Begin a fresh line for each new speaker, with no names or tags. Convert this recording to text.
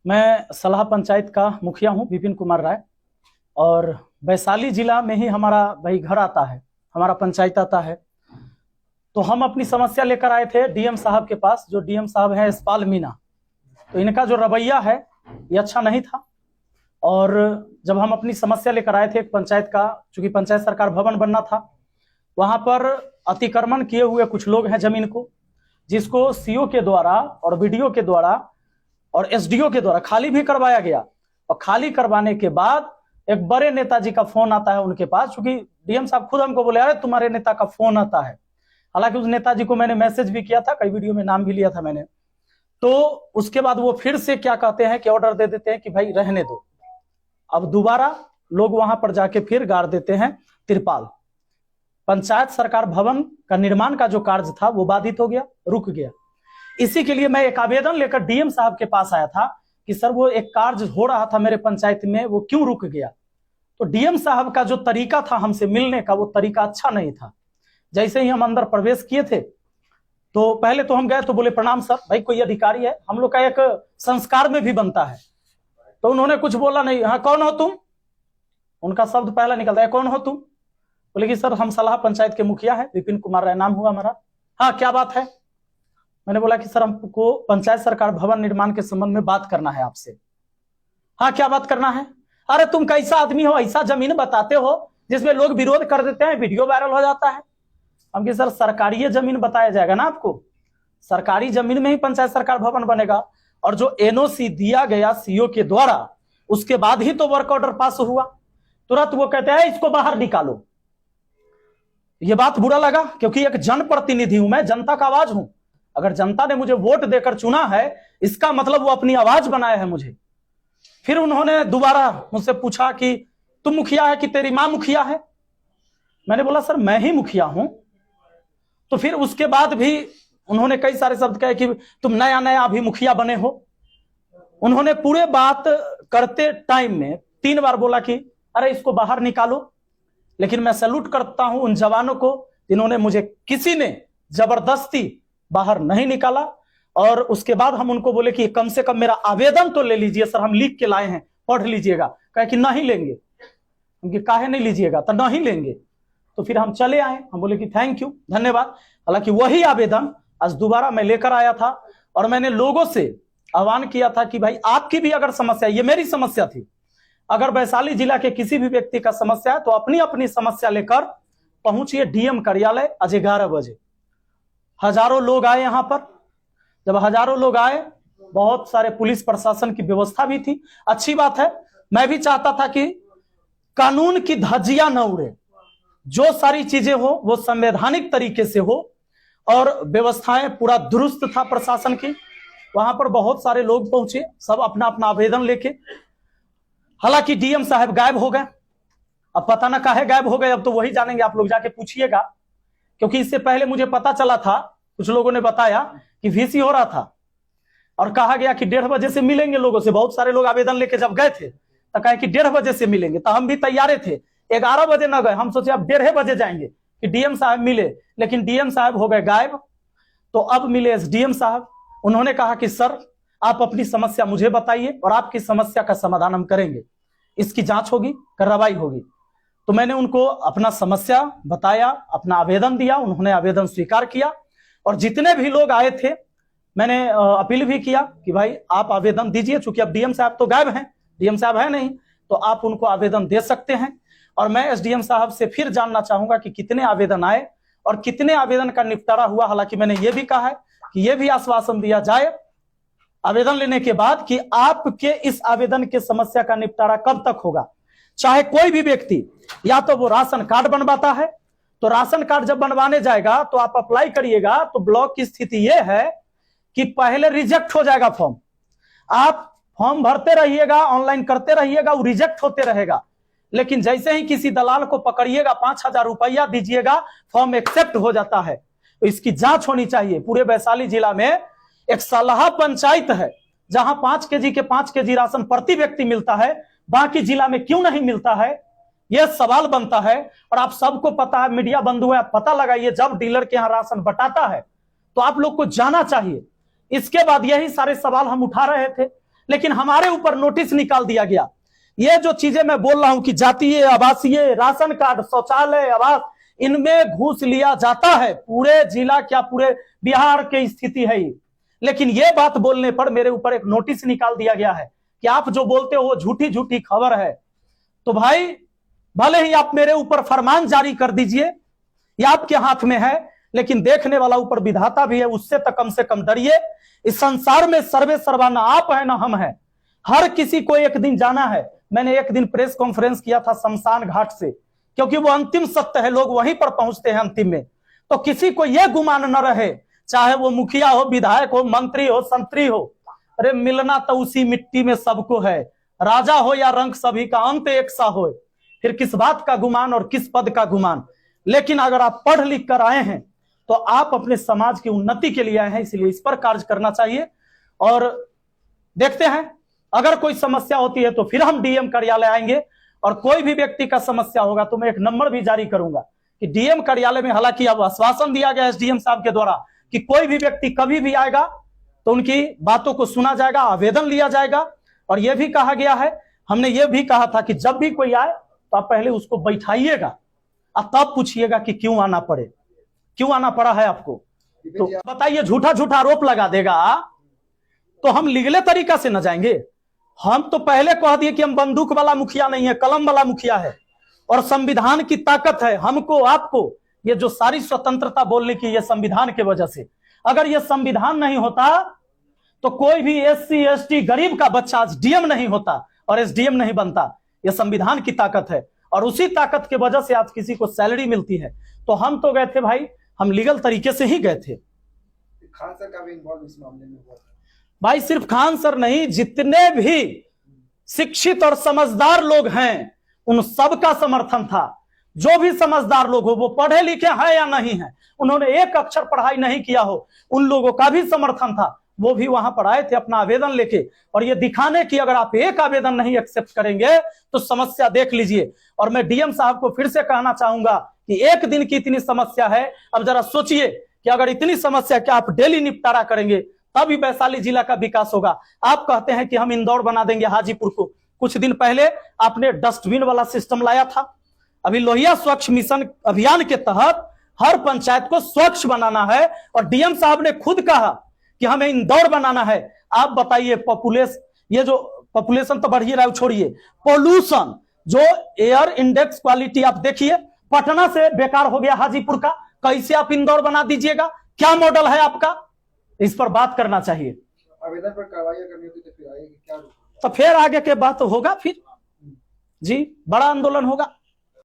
मैं सलाह पंचायत का मुखिया हूं, विपिन कुमार राय। और वैशाली जिला में ही हमारा भाई घर आता है, हमारा पंचायत आता है। तो हम अपनी समस्या लेकर आए थे डीएम साहब के पास, जो डीएम साहब है यशपाल मीणा। तो इनका जो रवैया है ये अच्छा नहीं था। और जब हम अपनी समस्या लेकर आए थे एक पंचायत का, चूंकि पंचायत सरकार भवन बनना था, वहां पर अतिक्रमण किए हुए कुछ लोग हैं जमीन को, जिसको सीओ के द्वारा और बीडीओ के द्वारा और एसडीओ के द्वारा खाली भी करवाया गया। और खाली करवाने के बाद एक बड़े नेताजी का फोन आता है उनके पास, क्योंकि डीएम साहब खुद हमको बोले, अरे तुम्हारे नेता का फोन आता है। हालांकि उस नेताजी को मैंने मैसेज भी किया था, कई वीडियो में नाम भी लिया था मैंने। तो उसके बाद वो फिर से क्या कहते हैं कि ऑर्डर दे देते हैं कि भाई रहने दो। अब दोबारा लोग वहां पर जाके फिर गाड़ देते हैं तिरपाल। पंचायत सरकार भवन का निर्माण का जो कार्य था वो बाधित हो गया, रुक गया। इसी के लिए मैं एक आवेदन लेकर डीएम साहब के पास आया था कि सर वो एक कार्य हो रहा था मेरे पंचायत में, वो क्यों रुक गया। तो डीएम साहब का जो तरीका था हमसे मिलने का, वो तरीका अच्छा नहीं था। जैसे ही हम अंदर प्रवेश किए थे तो पहले तो हम गए तो बोले, प्रणाम सर, भाई कोई अधिकारी है, हम लोग का एक संस्कार में भी बनता है। तो उन्होंने कुछ बोला नहीं। हाँ, कौन हो तुम? उनका शब्द पहला निकलता है, कौन हो तुम? बोले कि सर हम सलाह पंचायत के मुखिया है, विपिन कुमार राय नाम हुआ हमारा। हाँ, क्या बात है? मैंने बोला कि सर हमको पंचायत सरकार भवन निर्माण के संबंध में बात करना है आपसे। हाँ, क्या बात करना है? अरे तुम कैसा आदमी हो, ऐसा जमीन बताते हो जिसमें लोग विरोध कर देते हैं, वीडियो वायरल हो जाता है। हम कि सर सरकारी जमीन बताया जाएगा ना आपको, सरकारी जमीन में ही पंचायत सरकार भवन बनेगा। और जो एनओसी दिया गया सीओ के द्वारा, उसके बाद ही तो वर्क ऑर्डर पास हुआ। तुरंत वो कहते हैं इसको बाहर निकालो। ये बात बुरा लगा, क्योंकि एक जनप्रतिनिधि हूं मैं, जनता का आवाज हूं। अगर जनता ने मुझे वोट देकर चुना है, इसका मतलब वो अपनी आवाज बनाया है मुझे। फिर उन्होंने दोबारा मुझसे पूछा कि तुम मुखिया है कि तेरी मां मुखिया है? मैंने बोला सर मैं ही मुखिया हूं। तो फिर उसके बाद भी उन्होंने कई सारे शब्द कहे कि तुम नया नया अभी मुखिया बने हो। उन्होंने पूरे बात करते टाइम में 3 बार बोला कि अरे इसको बाहर निकालो। लेकिन मैं सैल्यूट करता हूं उन जवानों को जिन्होंने मुझे, किसी ने जबरदस्ती बाहर नहीं निकाला। और उसके बाद हम उनको बोले कि कम से कम मेरा आवेदन तो ले लीजिए सर, हम लिख के लाए हैं, पढ़ लीजिएगा। कहे कि नहीं लेंगे। क्योंकि काहे नहीं लीजिएगा? तो नहीं लेंगे। तो फिर हम चले आए, हम बोले कि थैंक यू, धन्यवाद। हालांकि वही आवेदन आज दोबारा मैं लेकर आया था और मैंने लोगों से आह्वान किया था कि भाई आपकी भी अगर समस्या, ये मेरी समस्या थी, अगर वैशाली जिला के किसी भी व्यक्ति का समस्या है तो अपनी अपनी समस्या लेकर पहुंचिए डीएम कार्यालय आज 11 बजे। हजारों लोग आए यहां पर। जब हजारों लोग आए, बहुत सारे पुलिस प्रशासन की व्यवस्था भी थी, अच्छी बात है। मैं भी चाहता था कि कानून की धज्जियां न उड़े, जो सारी चीजें हो वो संवैधानिक तरीके से हो, और व्यवस्थाएं पूरा दुरुस्त था प्रशासन की। वहां पर बहुत सारे लोग पहुंचे, सब अपना अपना आवेदन लेके। हालांकि डीएम साहब गायब हो गए। अब पता ना काहे गायब हो गए, अब तो वही जानेंगे, आप लोग जाके पूछिएगा। क्योंकि इससे पहले मुझे पता चला था, कुछ लोगों ने बताया कि वीसी हो रहा था और कहा गया कि 1:30 बजे से मिलेंगे लोगों से। बहुत सारे लोग आवेदन लेके जब गए थे तो कहे कि 1:30 बजे से मिलेंगे। तो हम भी तैयार थे, 11 बजे न गए, हम सोचे अब 1:30 बजे जाएंगे कि डीएम साहब मिले। लेकिन डीएम साहब हो गए गायब। तो अब मिले एसडीएम साहब। उन्होंने कहा कि सर आप अपनी समस्या मुझे बताइए और आपकी समस्या का समाधान हम करेंगे, इसकी जांच होगी, कार्रवाई होगी। तो मैंने उनको अपना समस्या बताया, अपना आवेदन दिया, उन्होंने आवेदन स्वीकार किया। और जितने भी लोग आए थे मैंने अपील भी किया कि भाई आप आवेदन दीजिए, चूंकि अब डीएम साहब तो गायब हैं, डीएम साहब है नहीं, तो आप उनको आवेदन दे सकते हैं। और मैं एसडीएम साहब से फिर जानना चाहूंगा कि कितने आवेदन आए और कितने आवेदन का निपटारा हुआ। हालांकि मैंने ये भी कहा है कि यह भी आश्वासन दिया जाए आवेदन लेने के बाद कि आपके इस आवेदन के समस्या का निपटारा कब तक होगा। चाहे कोई भी व्यक्ति, या तो वो राशन कार्ड बनवाता है, तो राशन कार्ड जब बनवाने जाएगा तो आप अप्लाई करिएगा, तो ब्लॉक की स्थिति यह है कि पहले रिजेक्ट हो जाएगा फॉर्म। आप फॉर्म भरते रहिएगा, ऑनलाइन करते रहिएगा, वो रिजेक्ट होते रहेगा। लेकिन जैसे ही किसी दलाल को पकड़िएगा, 5,000 रुपया दीजिएगा, फॉर्म एक्सेप्ट हो जाता है। तो इसकी जांच होनी चाहिए। पूरे वैशाली जिला में एक सलाह पंचायत है जहां 5 केजी के 5 केजी राशन प्रति व्यक्ति मिलता है, बाकी जिला में क्यों नहीं मिलता है, यह सवाल बनता है। और आप सबको पता है, मीडिया बंधु है, आप पता लगाइए, जब डीलर के यहां राशन बटाता है तो आप लोग को जाना चाहिए। इसके बाद यही सारे सवाल हम उठा रहे थे, लेकिन हमारे ऊपर नोटिस निकाल दिया गया। ये जो चीजें मैं बोल रहा हूं कि जातीय, आवासीय, राशन कार्ड, शौचालय, आवास, इनमें घूस लिया जाता है। पूरे जिला क्या पूरे बिहार की स्थिति है ये। लेकिन ये बात बोलने पर मेरे ऊपर एक नोटिस निकाल दिया गया है कि आप जो बोलते हो वो झूठी झूठी खबर है। तो भाई भले ही आप मेरे ऊपर फरमान जारी कर दीजिए, ये आपके हाथ में है, लेकिन देखने वाला ऊपर विधाता भी है, उससे तो कम से कम डरिए। इस संसार में सर्वे सर्वा ना आप है ना हम है, हर किसी को एक दिन जाना है। मैंने एक दिन प्रेस कॉन्फ्रेंस किया था शमशान घाट से, क्योंकि वो अंतिम सत्य है, लोग वहीं पर पहुंचते हैं अंतिम में। तो किसी को यह गुमान न रहे, चाहे वो मुखिया हो, विधायक हो, मंत्री हो, संतरी हो, अरे मिलना तो उसी मिट्टी में सबको है। राजा हो या रंक, सभी का अंत एक सा हो। फिर किस बात का गुमान और किस पद का गुमान। लेकिन अगर आप पढ़ लिख कर आए हैं तो आप अपने समाज की उन्नति के लिए आए हैं, इसलिए इस पर कार्य करना चाहिए। और देखते हैं अगर कोई समस्या होती है तो फिर हम डीएम कार्यालय आएंगे, और कोई भी व्यक्ति का समस्या होगा तो मैं एक नंबर भी जारी करूंगा कि डीएम कार्यालय में, हालांकि अब आश्वासन दिया गया एसडीएम साहब के द्वारा कि कोई भी व्यक्ति कभी भी आएगा तो उनकी बातों को सुना जाएगा, आवेदन लिया जाएगा। और यह भी कहा गया है, हमने ये भी कहा था कि जब भी कोई आए तो आप पहले उसको बैठाइएगा और तब पूछिएगा कि क्यों आना पड़े, क्यों आना पड़ा है आपको। तो बताइए, झूठा झूठा आरोप लगा देगा तो हम लीगल तरीका से न जाएंगे। हम तो पहले कह दिए कि हम बंदूक वाला मुखिया नहीं है, कलम वाला मुखिया है, और संविधान की ताकत है हमको आपको। ये जो सारी स्वतंत्रता बोलने की, ये संविधान के वजह से। अगर ये संविधान नहीं होता तो कोई भी एससी एसटी गरीब का बच्चा आज डीएम नहीं होता और एसडीएम नहीं बनता। ये संविधान की ताकत है, और उसी ताकत के वजह से आज किसी को सैलरी मिलती है। तो हम तो गए थे भाई, हम लीगल तरीके से ही गए थे।
खान सर का भी इन्वॉल्व इस मामले में हुआ था
भाई, सिर्फ खान सर नहीं, जितने भी शिक्षित और समझदार लोग हैं उन सबका समर्थन था। जो भी समझदार लोग हो, वो पढ़े लिखे हैं या नहीं है, उन्होंने एक अक्षर पढ़ाई नहीं किया हो, उन लोगों का भी समर्थन था। वो भी वहां पर आए थे अपना आवेदन लेके, और ये दिखाने की अगर आप एक आवेदन नहीं एक्सेप्ट करेंगे तो समस्या देख लीजिए। और मैं डीएम साहब को फिर से कहना चाहूंगा कि एक दिन की इतनी समस्या है, अब जरा सोचिए कि अगर इतनी समस्या क्या आप डेली निपटारा करेंगे तभी वैशाली जिला का विकास होगा। आप कहते हैं कि हम इंदौर बना देंगे हाजीपुर को। कुछ दिन पहले आपने डस्टबिन वाला सिस्टम लाया था। अभी लोहिया स्वच्छ मिशन अभियान के तहत हर पंचायत को स्वच्छ बनाना है, और डीएम साहब ने खुद कहा कि हमें इंदौर बनाना है। आप बताइए, ये जो पॉपुलेशन तो बढ़ ही रहा है, छोड़िए पोल्यूशन, जो एयर इंडेक्स क्वालिटी आप देखिए, पटना से बेकार हो गया हाजीपुर का, कैसे आप इंदौर बना दीजिएगा? क्या मॉडल है आपका? इस पर बात करना चाहिए।
आवेदन पर कार्रवाई करनी होती तो फिर आगे क्या
तो फिर आगे के बात होगा, फिर जी बड़ा आंदोलन होगा।